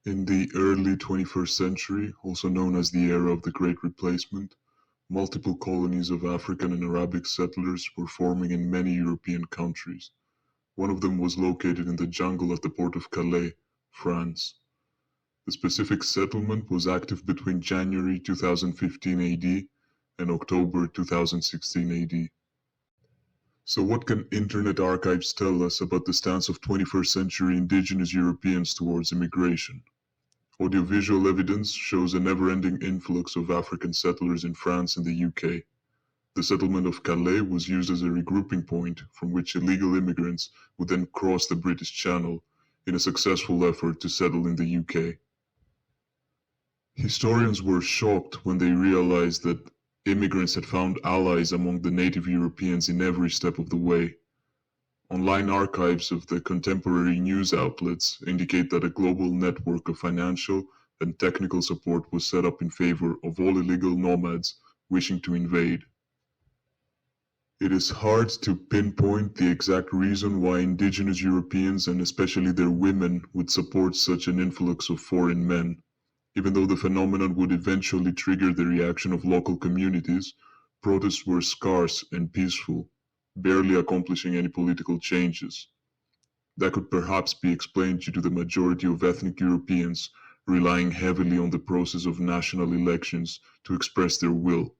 In the early 21st century, also known as the era of the Great Replacement, multiple colonies of African and Arabic settlers were forming in many European countries. One of them was located in the jungle at the port of Calais, France. The specific settlement was active between January 2015 AD and October 2016 AD. So what can Internet archives tell us about the stance of 21st century indigenous Europeans towards immigration? Audiovisual evidence shows a never-ending influx of African settlers in France and the UK. The settlement of Calais was used as a regrouping point from which illegal immigrants would then cross the British Channel in a successful effort to settle in the UK. Historians were shocked when they realized that immigrants had found allies among the native Europeans in every step of the way. Online archives of the contemporary news outlets indicate that a global network of financial and technical support was set up in favor of all illegal nomads wishing to invade. It is hard to pinpoint the exact reason why indigenous Europeans and especially their women would support such an influx of foreign men. Even though the phenomenon would eventually trigger the reaction of local communities, protests were scarce and peaceful, barely accomplishing any political changes. That could perhaps be explained due to the majority of ethnic Europeans relying heavily on the process of national elections to express their will.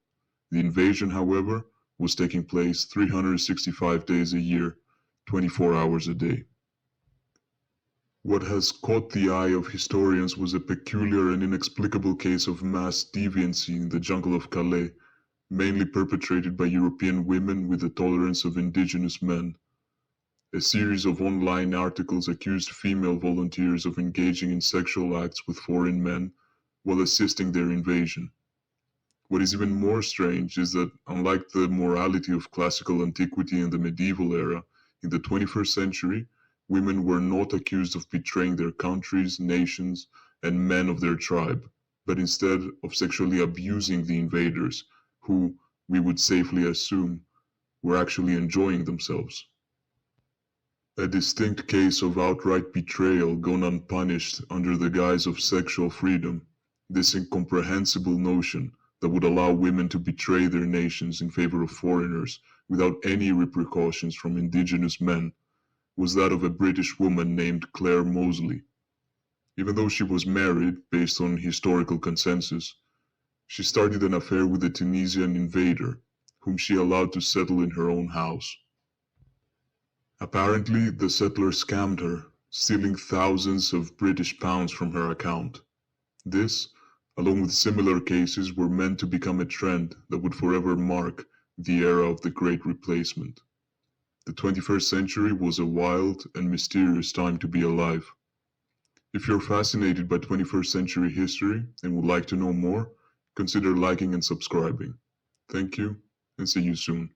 The invasion, however, was taking place 365 days a year, 24 hours a day. What has caught the eye of historians was a peculiar and inexplicable case of mass deviancy in the jungle of Calais, mainly perpetrated by European women with the tolerance of indigenous men. A series of online articles accused female volunteers of engaging in sexual acts with foreign men while assisting their invasion. What is even more strange is that, unlike the morality of classical antiquity and the medieval era, in the 21st century, women were not accused of betraying their countries, nations, and men of their tribe, but instead of sexually abusing the invaders, who, we would safely assume, were actually enjoying themselves. A distinct case of outright betrayal gone unpunished under the guise of sexual freedom, this incomprehensible notion that would allow women to betray their nations in favor of foreigners without any repercussions from indigenous men, was that of a British woman named Claire Moseley. Even though she was married, based on historical consensus, she started an affair with a Tunisian invader, whom she allowed to settle in her own house. Apparently, the settler scammed her, stealing thousands of British pounds from her account. This, along with similar cases, were meant to become a trend that would forever mark the era of the Great Replacement. The 21st century was a wild and mysterious time to be alive. If you're fascinated by 21st century history and would like to know more, consider liking and subscribing. Thank you, and see you soon.